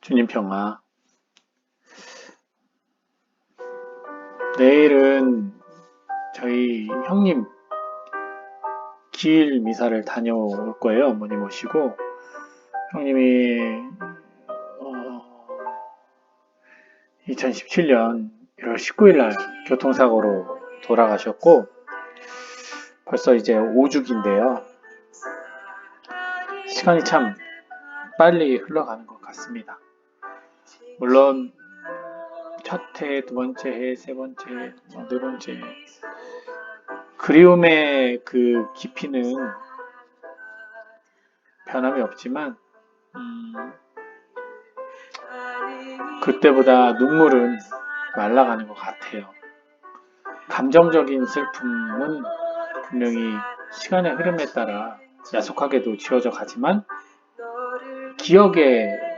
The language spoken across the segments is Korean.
주님 평화. 내일은 저희 형님 기일 미사를 다녀올 거예요. 어머니 모시고. 형님이 2017년 1월 19일 날 교통사고로 돌아가셨고 벌써 이제 5주기인데요. 시간이 참 빨리 흘러가는 것 같습니다. 물론 첫 해, 두 번째 해, 세 번째 해, 네 번째 해. 그리움의 그 깊이는 변함이 없지만 그때보다 눈물은 말라가는 것 같아요. 감정적인 슬픔은 분명히 시간의 흐름에 따라 야속하게도 지워져 가지만 기억의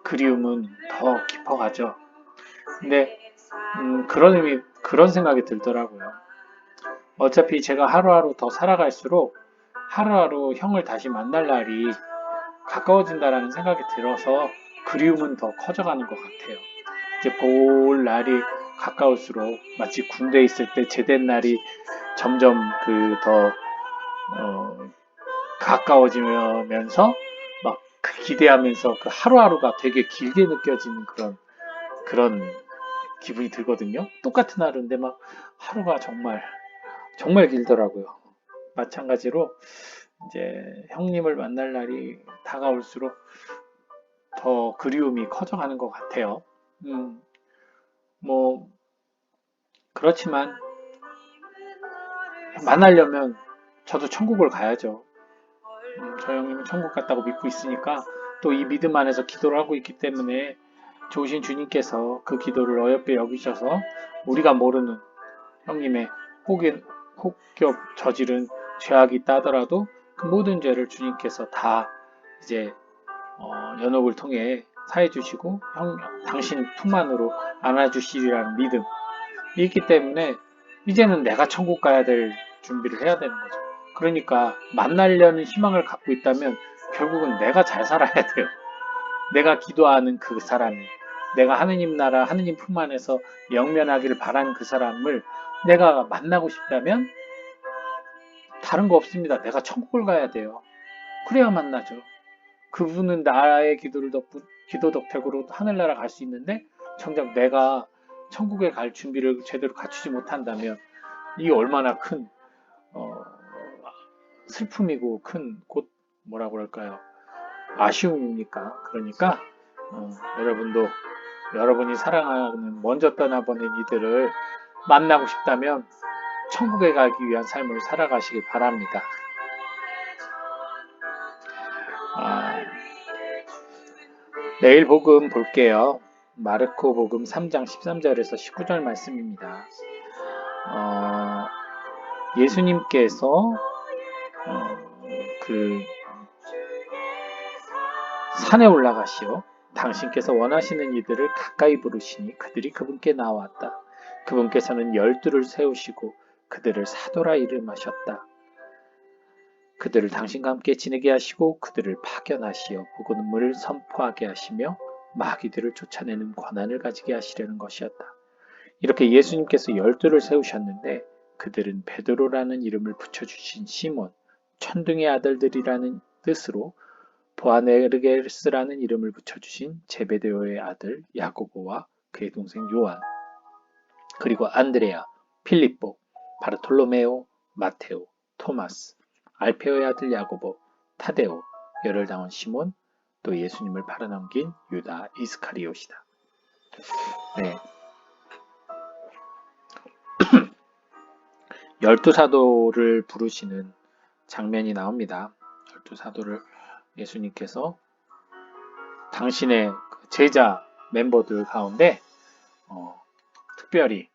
그리움은 더 깊어가죠. 근데 그런 생각이 들더라고요. 어차피 제가 하루하루 더 살아갈수록 하루하루 형을 다시 만날 날이 가까워진다라는 생각이 들어서 그리움은 더 커져가는 것 같아요. 이제 볼 날이 가까울수록 마치 군대에 있을 때 제대 날이 점점 더 가까워지면서 막 기대하면서 그 하루하루가 되게 길게 느껴지는 그런 기분이 들거든요. 똑같은 하루인데 막 하루가 정말 길더라고요. 마찬가지로 이제 형님을 만날 날이 다가올수록 더 그리움이 커져가는 것 같아요. 뭐 그렇지만 만나려면 저도 천국을 가야죠. 저 형님은 천국 갔다고 믿고 있으니까 또 이 믿음 안에서 기도를 하고 있기 때문에 좋으신 주님께서 그 기도를 어여삐 여기셔서 우리가 모르는 형님의 혹겹 저지른 죄악이 있다 하더라도 그 모든 죄를 주님께서 다 이제 연옥을 통해 사해 주시고 당신 품 안으로 안아주시리라는 믿음이 있기 때문에 이제는 내가 천국 가야 될 준비를 해야 되는 거죠. 그러니까 만나려는 희망을 갖고 있다면 결국은 내가 잘 살아야 돼요. 내가 기도하는 그 사람이, 내가 하느님 나라, 하느님 품 안에서 영면하기를 바라는 그 사람을 내가 만나고 싶다면 다른 거 없습니다. 내가 천국을 가야 돼요. 그래야 만나죠. 그분은 나의 기도 덕택으로 하늘나라 갈 수 있는데 정작 내가 천국에 갈 준비를 제대로 갖추지 못한다면 이게 얼마나 큰 슬픔이고 큰 뭐라고 그럴까요? 아쉬움입니까? 그러니까 여러분도 여러분이 사랑하는 먼저 떠나보낸 이들을 만나고 싶다면 천국에 가기 위한 삶을 살아가시길 바랍니다. 내일 복음 볼게요. 마르코 복음 3장 13절에서 19절 말씀입니다. 예수님께서 그 산에 올라가시어 당신께서 원하시는 이들을 가까이 부르시니 그들이 그분께 나왔다. 그분께서는 12를 세우시고 그들을 사도라 이름하셨다. 그들을 당신과 함께 지내게 하시고 그들을 파견하시어 복음을 선포하게 하시며 마귀들을 쫓아내는 권한을 가지게 하시려는 것이었다. 이렇게 예수님께서 12를 세우셨는데 그들은 베드로라는 이름을 붙여주신 시몬, 천둥의 아들들이라는 뜻으로 보아네르게스라는 이름을 붙여주신 제베데오의 아들 야고보와 그의 동생 요한, 그리고 안드레아, 필립보, 바르톨로메오, 마테오, 토마스, 알페오의 아들 야고보, 타데오, 열을 당한 시몬, 또 예수님을 팔아넘긴 유다 이스카리옷이다. 네. 12사도를 부르시는 장면이 나옵니다. 12사도를 예수님께서 당신의 제자 멤버들 가운데 특별히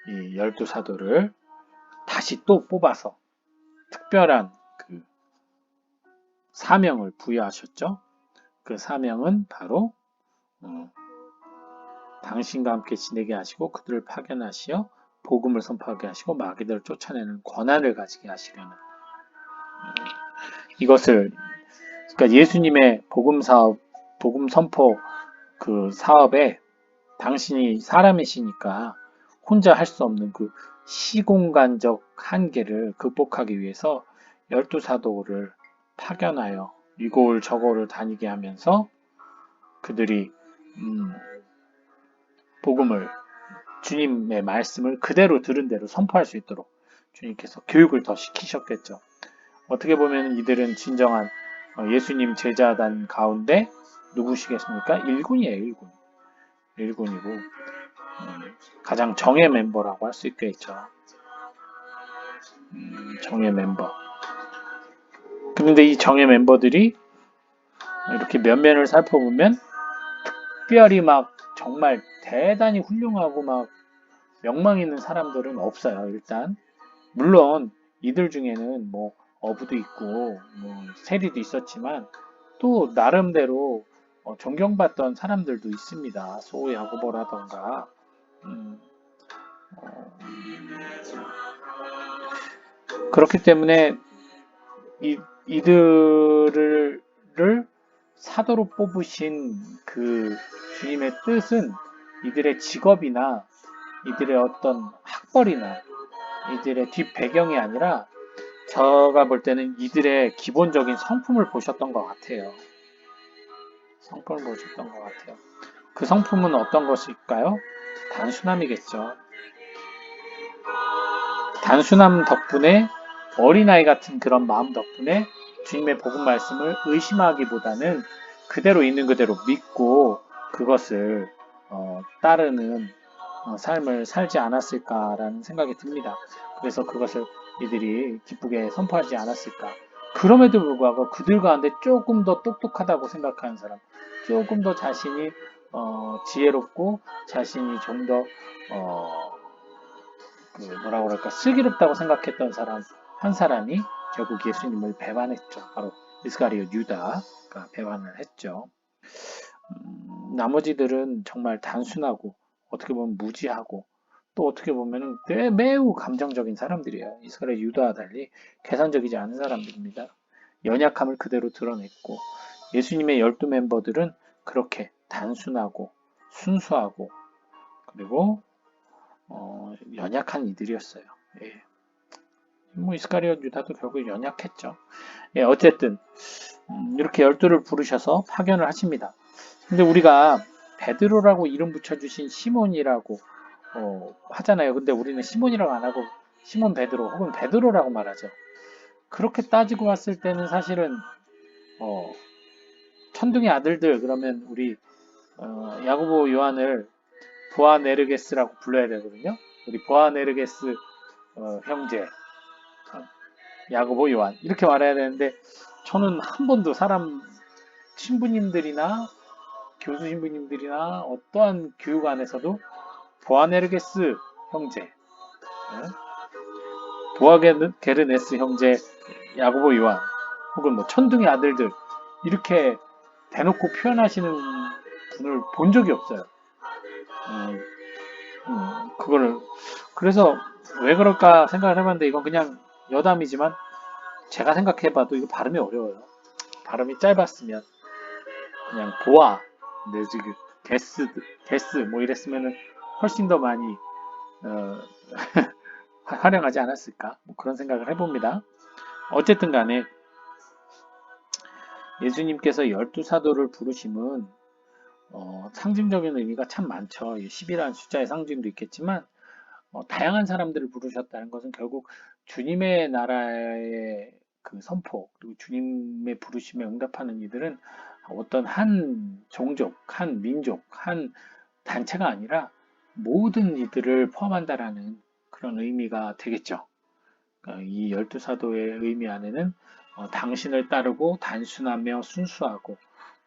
이 12사도를 다시 또 뽑아서 특별한 그 사명을 부여하셨죠. 그 사명은 바로 당신과 함께 지내게 하시고 그들을 파견하시어 복음을 선포하게 하시고 마귀들을 쫓아내는 권한을 가지게 하시려는 이것을 그러니까 예수님의 복음 사업, 복음 선포 그 사업에 당신이 사람이시니까 혼자 할 수 없는 그 시공간적 한계를 극복하기 위해서 12사도를 파견하여 이곳 저곳을 다니게 하면서 그들이 복음을, 주님의 말씀을 그대로 들은 대로 선포할 수 있도록 주님께서 교육을 더 시키셨겠죠. 어떻게 보면 이들은 진정한 예수님 제자단 가운데 누구시겠습니까? 일군이에요, 일군. 일군이고 가장 정예 멤버라고 할 수 있겠죠. 정예 멤버. 그런데 이 정예 멤버들이 이렇게 면면을 살펴보면 특별히 막 정말 대단히 훌륭하고 막 명망 있는 사람들은 없어요. 일단 물론 이들 중에는 뭐 어부도 있고 뭐 세리도 있었지만 또 나름대로 존경받던 사람들도 있습니다. 소 야고보라던가 그렇기 때문에 이들을 사도로 뽑으신 그 주님의 뜻은 이들의 직업이나 이들의 어떤 학벌이나 이들의 뒷 배경이 아니라 제가 볼 때는 이들의 기본적인 성품을 보셨던 것 같아요. 성품을 보셨던 것 같아요. 그 성품은 어떤 것일까요? 단순함이겠죠. 단순함 덕분에 어린아이 같은 그런 마음 덕분에 주님의 복음 말씀을 의심하기보다는 그대로 있는 그대로 믿고 그것을 따르는 삶을 살지 않았을까라는 생각이 듭니다. 그래서 그것을 이들이 기쁘게 선포하지 않았을까. 그럼에도 불구하고 그들 가운데 조금 더 똑똑하다고 생각하는 사람, 조금 더 자신이 지혜롭고 자신이 좀 더 뭐라고 그럴까 슬기롭다고 생각했던 사람 한 사람이 결국 예수님을 배반했죠. 바로 이스가리오 유다가 배반을 했죠. 나머지들은 정말 단순하고 어떻게 보면 무지하고 또 어떻게 보면 매우 감정적인 사람들이에요. 이스라엘 유다와 달리 계산적이지 않은 사람들입니다. 연약함을 그대로 드러냈고 예수님의 12멤버들은 그렇게 단순하고 순수하고 그리고 연약한 이들이었어요. 예. 뭐 이스카리온 유다도 결국 연약했죠. 예, 어쨌든 이렇게 12를 부르셔서 파견을 하십니다. 근데 우리가 베드로라고 이름 붙여주신 시몬이라고 하잖아요. 근데 우리는 시몬이라고 안 하고 시몬 베드로 혹은 베드로라고 말하죠. 그렇게 따지고 봤을 때는 사실은 천둥의 아들들 그러면 우리 야고보 요한을 보아네르게스라고 불러야 되거든요. 우리 보아네르게스 형제 야고보 요한 이렇게 말해야 되는데 저는 한 번도 사람 신부님들이나 교수 신부님들이나 어떠한 교육 안에서도 보아네르게스 형제, 보아게르네스 형제, 야고보 요한, 혹은 뭐 천둥의 아들들 이렇게 대놓고 표현하시는 분을 본 적이 없어요. 그거를 그래서 왜 그럴까 생각을 해봤는데 이건 그냥 여담이지만 제가 생각해봐도 이거 발음이 어려워요. 발음이 짧았으면 그냥 보아, 지금 게스 뭐 이랬으면은 훨씬 더 많이 활용하지 않았을까 뭐 그런 생각을 해봅니다. 어쨌든 간에 예수님께서 12사도를 부르심은 상징적인 의미가 참 많죠. 10이라는 숫자의 상징도 있겠지만 다양한 사람들을 부르셨다는 것은 결국 주님의 나라의 그 선포 그리고 주님의 부르심에 응답하는 이들은 어떤 한 종족, 한 민족, 한 단체가 아니라 모든 이들을 포함한다라는 그런 의미가 되겠죠. 그러니까 이 12사도의 의미 안에는 당신을 따르고 단순하며 순수하고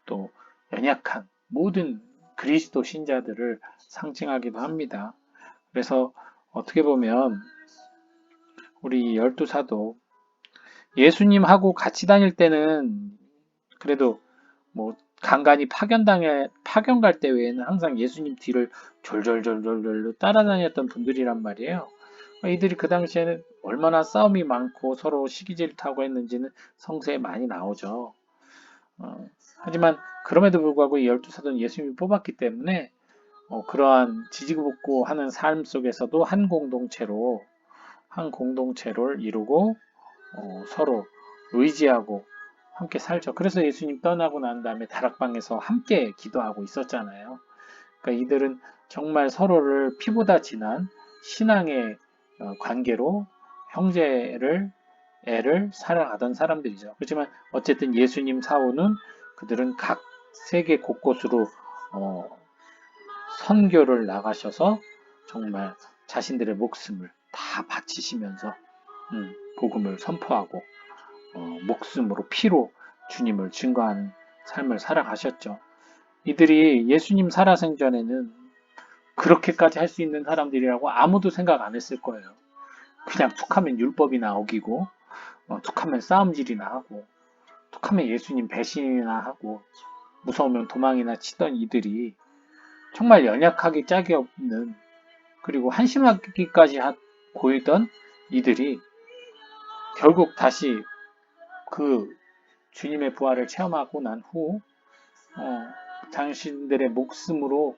또 연약한 모든 그리스도 신자들을 상징하기도 합니다. 그래서 어떻게 보면 우리 12사도 예수님하고 같이 다닐 때는 그래도 뭐 간간히 파견 갈 때 외에는 항상 예수님 뒤를 졸졸졸졸 따라다녔던 분들이란 말이에요. 이들이 그 당시에는 얼마나 싸움이 많고 서로 시기질 타고 했는지는 성서에 많이 나오죠. 하지만 그럼에도 불구하고 이 12사도는 예수님이 뽑았기 때문에 그러한 지지고 하는 삶 속에서도 한 공동체를 이루고 서로 의지하고 함께 살죠. 그래서 예수님 떠나고 난 다음에 다락방에서 함께 기도하고 있었잖아요. 그러니까 이들은 정말 서로를 피보다 진한 신앙의 관계로 애를 살아가던 사람들이죠. 그렇지만 어쨌든 예수님 사후는 그들은 각 세계 곳곳으로 선교를 나가셔서 정말 자신들의 목숨을 다 바치시면서 복음을 선포하고 목숨으로 피로 주님을 증거하는 삶을 살아가셨죠. 이들이 예수님 살아생전에는 그렇게까지 할 수 있는 사람들이라고 아무도 생각 안 했을 거예요. 그냥 툭하면 율법이나 어기고 툭하면 싸움질이나 하고 툭하면 예수님 배신이나 하고 무서우면 도망이나 치던 이들이 정말 연약하기 짝이 없는 그리고 한심하기까지 보이던 이들이 결국 다시 그 주님의 부활을 체험하고 난 후 당신들의 목숨으로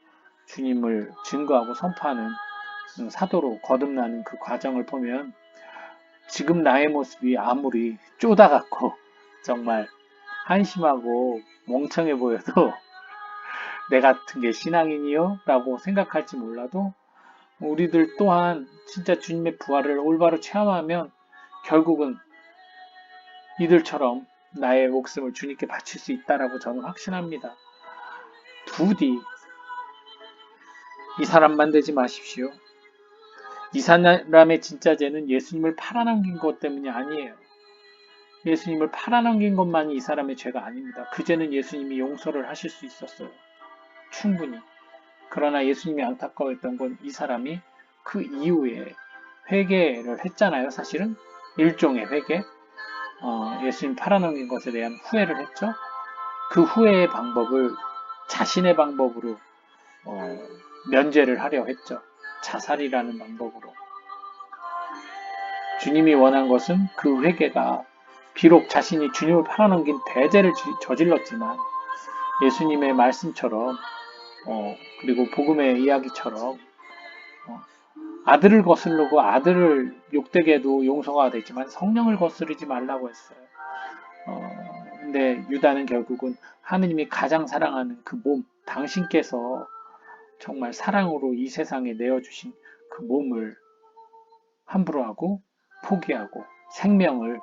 주님을 증거하고 선포하는 사도로 거듭나는 그 과정을 보면 지금 나의 모습이 아무리 쪼다같고 정말 한심하고 멍청해 보여도 내 같은 게 신앙인이요? 라고 생각할지 몰라도 우리들 또한 진짜 주님의 부활을 올바로 체험하면 결국은 이들처럼 나의 목숨을 주님께 바칠 수 있다라고 저는 확신합니다. 부디 이 사람만 되지 마십시오. 이 사람의 진짜 죄는 예수님을 팔아넘긴 것 때문이 아니에요. 예수님을 팔아넘긴 것만이 이 사람의 죄가 아닙니다. 그 죄는 예수님이 용서를 하실 수 있었어요. 충분히. 그러나 예수님이 안타까워했던 건 이 사람이 그 이후에 회개를 했잖아요. 사실은 일종의 회개. 예수님 팔아넘긴 것에 대한 후회를 했죠. 그 후회의 방법을 자신의 방법으로 면죄를 하려 했죠. 자살이라는 방법으로. 주님이 원한 것은 그 회개가 비록 자신이 주님을 팔아넘긴 대죄를 저질렀지만 예수님의 말씀처럼 그리고 복음의 이야기처럼 아들을 거스르고 아들을 욕되게 해도 용서가 되지만 성령을 거스르지 말라고 했어요. 근데 유다는 결국은 하느님이 가장 사랑하는 그 몸, 당신께서 정말 사랑으로 이 세상에 내어주신 그 몸을 함부로 하고 포기하고 생명을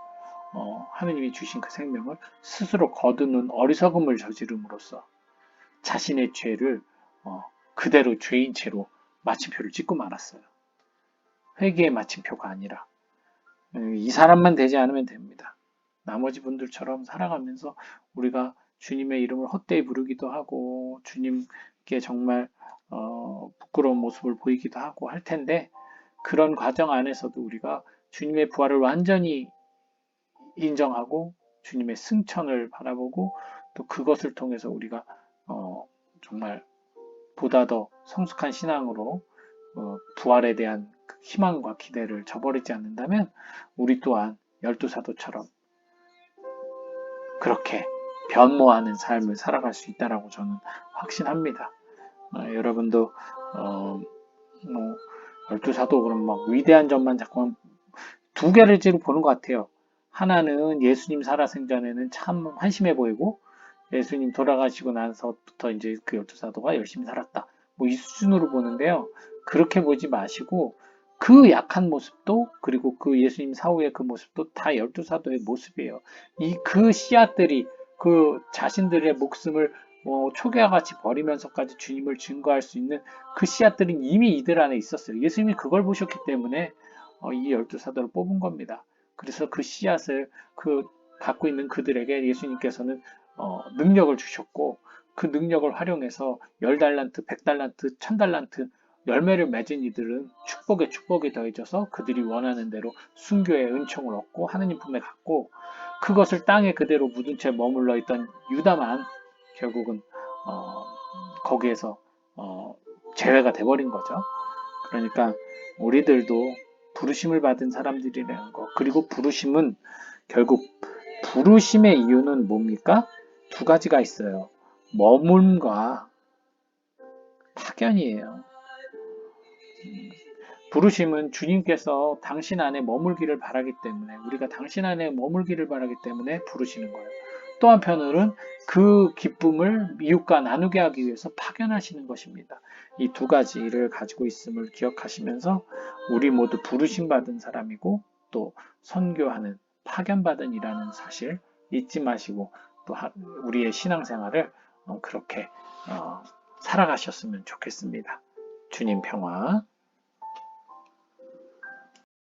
하느님이 주신 그 생명을 스스로 거두는 어리석음을 저지름으로써 자신의 죄를 그대로 죄인 채로 마침표를 찍고 말았어요. 회개의 마침표가 아니라 이 사람만 되지 않으면 됩니다. 나머지 분들처럼 살아가면서 우리가 주님의 이름을 헛되이 부르기도 하고 주님께 정말 부끄러운 모습을 보이기도 하고 할 텐데 그런 과정 안에서도 우리가 주님의 부활을 완전히 인정하고 주님의 승천을 바라보고 또 그것을 통해서 우리가 정말 보다 더 성숙한 신앙으로 부활에 대한 희망과 기대를 저버리지 않는다면 우리 또한 12사도처럼 그렇게 변모하는 삶을 살아갈 수 있다라고 저는 확신합니다. 여러분도 12사도 그럼 막 위대한 점만 자꾸 두 개를 보는 것 같아요. 하나는 예수님 살아생전에는 참 한심해 보이고 예수님 돌아가시고 나서부터 이제 그 12사도가 열심히 살았다. 뭐 이 수준으로 보는데요. 그렇게 보지 마시고 그 약한 모습도 그리고 그 예수님 사후의 그 모습도 다 12사도의 모습이에요. 그 씨앗들이 그 자신들의 목숨을 초기와 같이 버리면서까지 주님을 증거할 수 있는 그 씨앗들은 이미 이들 안에 있었어요. 예수님이 그걸 보셨기 때문에 이 12사도를 뽑은 겁니다. 그래서 그 씨앗을 갖고 있는 그들에게 예수님께서는 능력을 주셨고 그 능력을 활용해서 10달란트, 100달란트, 1000달란트 열매를 맺은 이들은 축복에 축복이 더해져서 그들이 원하는 대로 순교의 은총을 얻고 하느님 품에 갔고 그것을 땅에 그대로 묻은 채 머물러 있던 유다만 결국은 거기에서 제외가 돼버린 거죠. 그러니까 우리들도 부르심을 받은 사람들이라는 거. 그리고 부르심의 이유는 뭡니까? 두 가지가 있어요. 머물과 파견이에요. 부르심은 주님께서 당신 안에 머물기를 바라기 때문에, 우리가 당신 안에 머물기를 바라기 때문에 부르시는 거예요. 또 한편으로는 그 기쁨을 이웃과 나누게 하기 위해서 파견하시는 것입니다. 이 두 가지를 가지고 있음을 기억하시면서 우리 모두 부르심 받은 사람이고 또 선교하는 파견받은 이라는 사실 잊지 마시고 또 우리의 신앙생활을 그렇게 살아가셨으면 좋겠습니다. 주님 평화.